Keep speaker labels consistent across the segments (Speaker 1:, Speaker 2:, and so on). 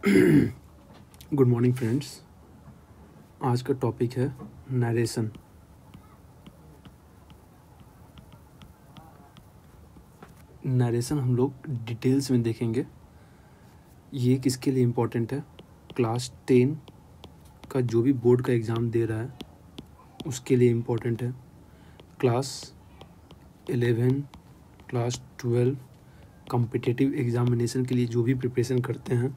Speaker 1: Good morning friends. आज का topic है नरेशन। नरेशन हम लोग डिटेल्स में देखेंगे। ये किसके लिए इम्पोर्टेंट है? क्लास 10 का जो भी बोर्ड का एग्ज़ाम दे रहा है उसके लिए इम्पोर्टेंट है। क्लास 11, क्लास 12 कॉम्पिटिटिव एग्जामिनेशन के लिए जो भी प्रिपरेशन करते हैं,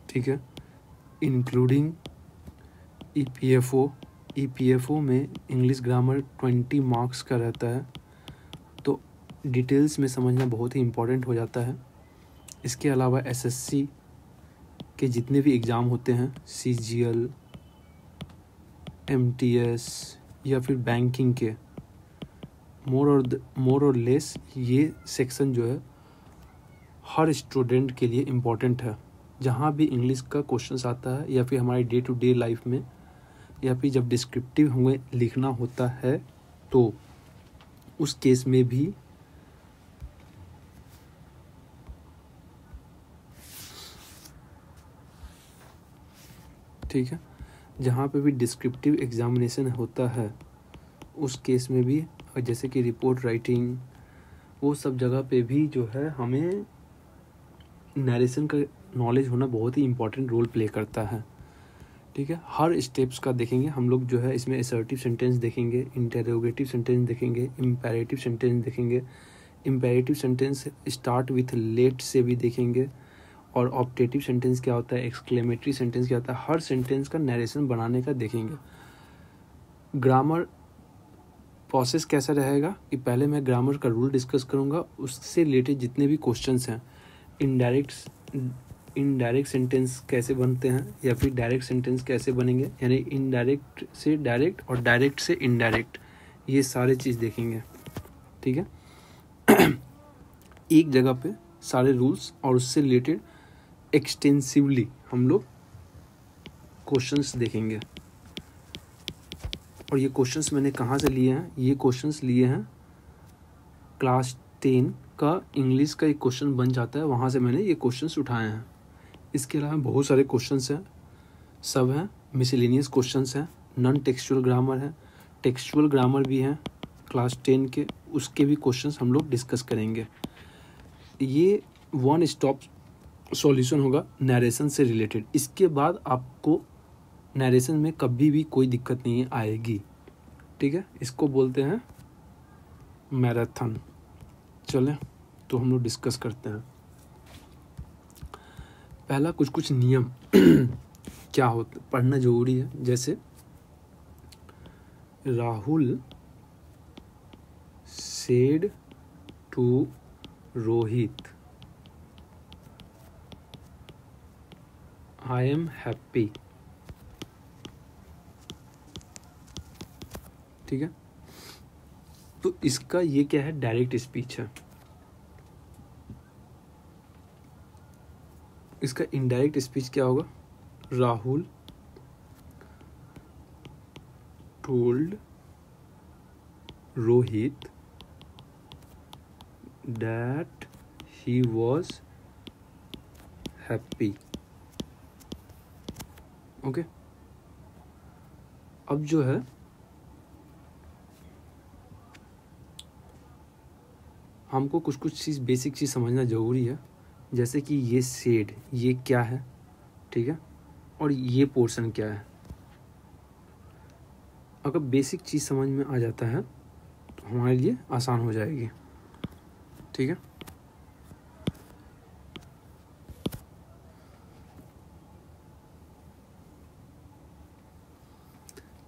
Speaker 1: ठीक है, इंक्लूडिंग ईपीएफओ में इंग्लिश ग्रामर 20 मार्क्स का रहता है, तो डिटेल्स में समझना बहुत ही इम्पोर्टेंट हो जाता है। इसके अलावा एसएससी के जितने भी एग्ज़ाम होते हैं, सीजीएल, एमटीएस या फिर बैंकिंग के, मोर और लेस ये सेक्शन जो है हर स्टूडेंट के लिए इम्पोर्टेंट है। जहाँ भी इंग्लिश का क्वेश्चंस आता है या फिर हमारी डे टू डे लाइफ में या फिर जब डिस्क्रिप्टिव हमें लिखना होता है तो उस केस में भी ठीक है, जहाँ पे भी डिस्क्रिप्टिव एग्जामिनेशन होता है उस केस में भी, जैसे कि रिपोर्ट राइटिंग, वो सब जगह पे भी जो है हमें नरेशन का नॉलेज होना बहुत ही इम्पोर्टेंट रोल प्ले करता है। ठीक है, हर स्टेप्स का देखेंगे हम लोग जो है। इसमें असर्टिव सेंटेंस देखेंगे, इंटरोगेटिव सेंटेंस देखेंगे, इम्पेरेटिव सेंटेंस देखेंगे। Imperative sentence start with let से भी देखेंगे, और ऑप्टेटिव सेंटेंस क्या होता है, एक्सक्लेमेटरी सेंटेंस क्या होता है, हर सेंटेंस का नरेशन बनाने का देखेंगे। ग्रामर प्रोसेस कैसा रहेगा कि पहले मैं ग्रामर का रूल डिस्कस करूँगा, उससे रिलेटेड जितने भी क्वेश्चंस हैं, इनडायरेक्ट सेंटेंस कैसे बनते हैं या फिर डायरेक्ट सेंटेंस कैसे बनेंगे, यानी इनडायरेक्ट से डायरेक्ट और डायरेक्ट से इनडायरेक्ट, ये सारे चीज़ देखेंगे। ठीक है, एक जगह पे सारे रूल्स और उससे रिलेटेड एक्सटेंसिवली हम लोग क्वेश्चंस देखेंगे। और ये क्वेश्चंस मैंने कहाँ से लिए हैं? ये क्वेश्चंस लिए हैं क्लास 10 का इंग्लिश का एक क्वेश्चन बन जाता है, वहाँ से मैंने ये क्वेश्चंस उठाए हैं। इसके अलावा बहुत सारे क्वेश्चंस हैं, सब हैं मिसलेनियस क्वेश्चंस हैं, नॉन टेक्सचुअल ग्रामर है, टेक्सचुअल ग्रामर भी हैं क्लास 10 के, उसके भी क्वेश्चंस हम लोग डिस्कस करेंगे। ये वन स्टॉप सॉल्यूशन होगा नरेशन से रिलेटेड। इसके बाद आपको नरेशन में कभी भी कोई दिक्कत नहीं आएगी। ठीक है, इसको बोलते हैं मैराथन। चलें तो हम लोग डिस्कस करते हैं। पहला कुछ नियम क्या होता पढ़ना जरूरी है। जैसे Rahul said to Rohit, I am happy. ठीक है, तो इसका ये क्या है, डायरेक्ट स्पीच है। इसका इनडायरेक्ट स्पीच क्या होगा? Rahul told Rohit that he was happy. Okay, अब जो है हमको कुछ चीज़ बेसिक चीज़ समझना ज़रूरी है। जैसे कि ये सेड, ये क्या है, ठीक है, और ये पोर्शन क्या है। अगर बेसिक चीज़ समझ में आ जाता है तो हमारे लिए आसान हो जाएगी। ठीक है,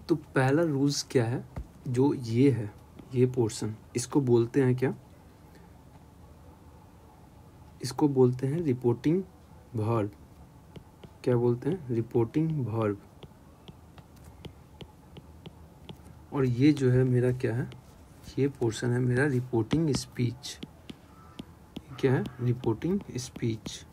Speaker 1: तो पहला रूल्स क्या है, जो ये है, ये पोर्शन, इसको बोलते हैं क्या? इसको बोलते हैं रिपोर्टिंग वर्ब। क्या बोलते हैं? Reporting verb. और ये जो है मेरा क्या है, ये पोर्शन है मेरा रिपोर्टिंग स्पीच। क्या है? Reporting speech.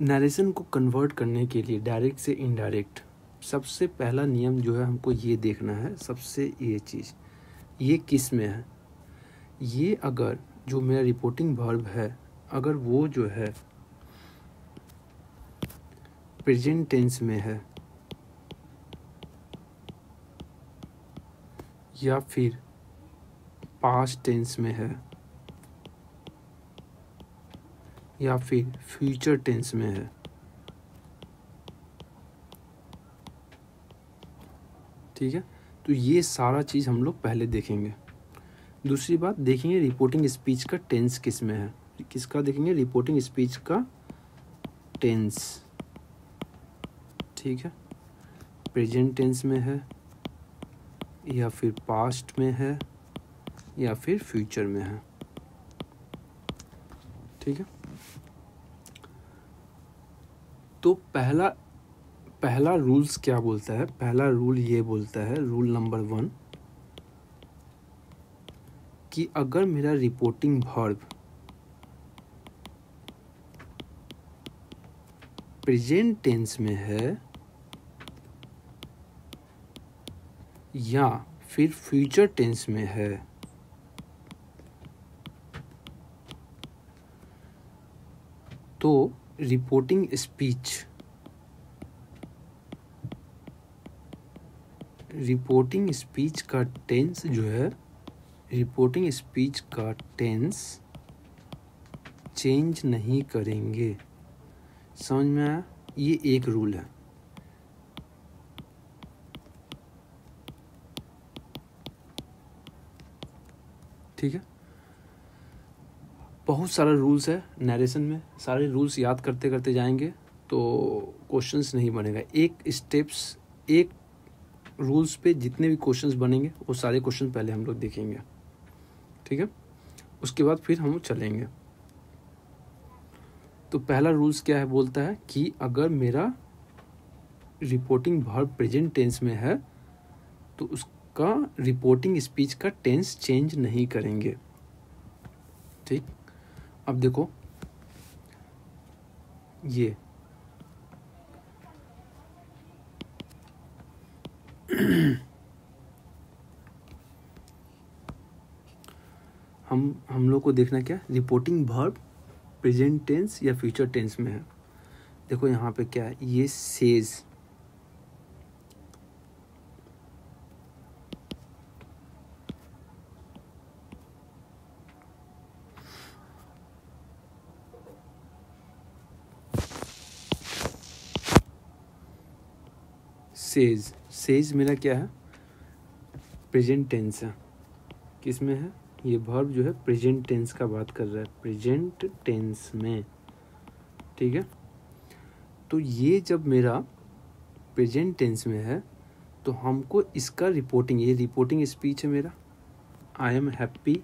Speaker 1: नरेशन को कन्वर्ट करने के लिए डायरेक्ट से इनडायरेक्ट, सबसे पहला नियम जो है हमको ये देखना है, सबसे ये चीज़, ये किस में है। ये अगर जो मेरा रिपोर्टिंग वर्ब है अगर वो जो है प्रेजेंट टेंस में है या फिर पास्ट टेंस में है या फिर फ्यूचर टेंस में है, ठीक है, तो ये सारा चीज़ हम लोग पहले देखेंगे। दूसरी बात देखेंगे रिपोर्टिंग स्पीच का टेंस किस में है, किसका देखेंगे, रिपोर्टिंग स्पीच का टेंस, ठीक है, प्रेजेंट टेंस में है या फिर पास्ट में है या फिर फ्यूचर में है, ठीक है। तो पहला रूल्स क्या बोलता है, पहला रूल ये बोलता है, रूल नंबर 1, कि अगर मेरा रिपोर्टिंग वर्ब प्रेजेंट टेंस में है या फिर फ्यूचर टेंस में है तो रिपोर्टिंग स्पीच का टेंस जो है, रिपोर्टिंग स्पीच का टेंस चेंज नहीं करेंगे। समझ में आया? ये एक रूल है, ठीक है। बहुत सारा रूल्स है नरेशन में, सारे रूल्स याद करते करते जाएंगे तो क्वेश्चंस नहीं बनेगा। एक रूल्स पे जितने भी क्वेश्चंस बनेंगे वो सारे क्वेश्चन पहले हम लोग देखेंगे, ठीक है, उसके बाद फिर हम चलेंगे। तो पहला रूल्स क्या है, बोलता है कि अगर मेरा रिपोर्टिंग वर्ब प्रेजेंट टेंस में है तो उसका रिपोर्टिंग स्पीच का टेंस चेंज नहीं करेंगे, ठीक। अब देखो ये हम लोग को देखना क्या, रिपोर्टिंग वर्ब प्रेजेंट टेंस या फ्यूचर टेंस में है। देखो यहाँ पे क्या है, ये सेज, सेज मेरा क्या है, प्रेजेंट टेंस है। किस में है, ये वर्ब जो है प्रेजेंट टेंस का बात कर रहा है, प्रेजेंट टेंस में, ठीक है। तो ये जब मेरा प्रेजेंट टेंस में है तो हमको इसका रिपोर्टिंग, ये रिपोर्टिंग स्पीच है मेरा, आई एम हैप्पी,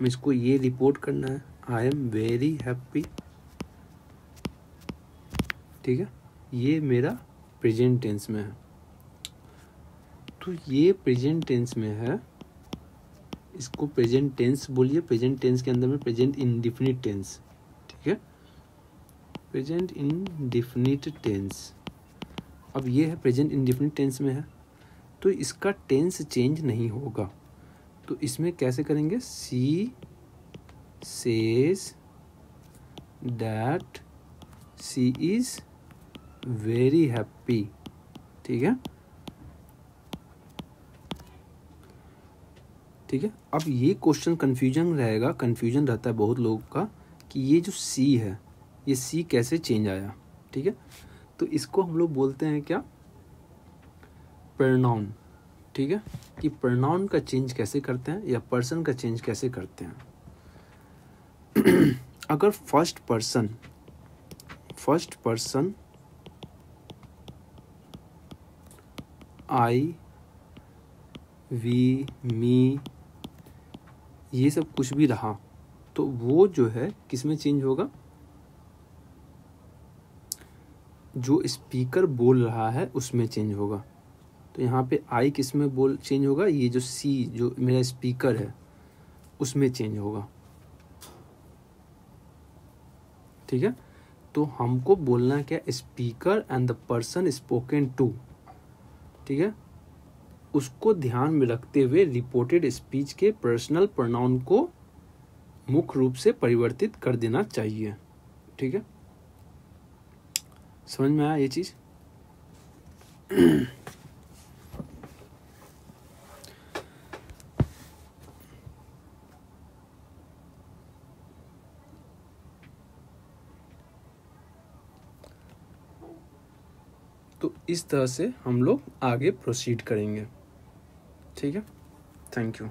Speaker 1: मैं इसको ये रिपोर्ट करना है, आई एम वेरी हैप्पी, ठीक है, ये मेरा प्रेजेंट टेंस में है। तो ये प्रेजेंट टेंस में है, इसको प्रेजेंट टेंस बोलिए, प्रेजेंट टेंस के अंदर में प्रेजेंट इंडेफिनिट टेंस, ठीक है, प्रेजेंट इंडेफिनिट टेंस। अब ये है प्रेजेंट इंडेफिनिट टेंस में है तो इसका टेंस चेंज नहीं होगा। तो इसमें कैसे करेंगे, she says that she is very happy, ठीक है, ठीक है। अब ये क्वेश्चन कन्फ्यूजन रहता है बहुत लोगों का कि ये जो सी है, ये सी कैसे चेंज आया, ठीक है। तो इसको हम लोग बोलते हैं क्या, प्रोनाउन, ठीक है, कि प्रोनाउन का चेंज कैसे करते हैं या पर्सन का चेंज कैसे करते हैं। अगर फर्स्ट पर्सन आई, वी, मी, ये सब कुछ भी रहा तो वो जो है किस में चेंज होगा, जो स्पीकर बोल रहा है उसमें चेंज होगा। तो यहाँ पे आई किस में चेंज होगा, ये जो सी जो मेरा स्पीकर है उसमें चेंज होगा, ठीक है। तो हमको बोलना क्या, speaker and the person spoken to, ठीक है, उसको ध्यान में रखते हुए रिपोर्टेड स्पीच के पर्सनल प्रोनाउन को मुख्य रूप से परिवर्तित कर देना चाहिए। ठीक है, समझ में आया ये चीज? तो इस तरह से हम लोग आगे प्रोसीड करेंगे। ठीक है, थैंक यू।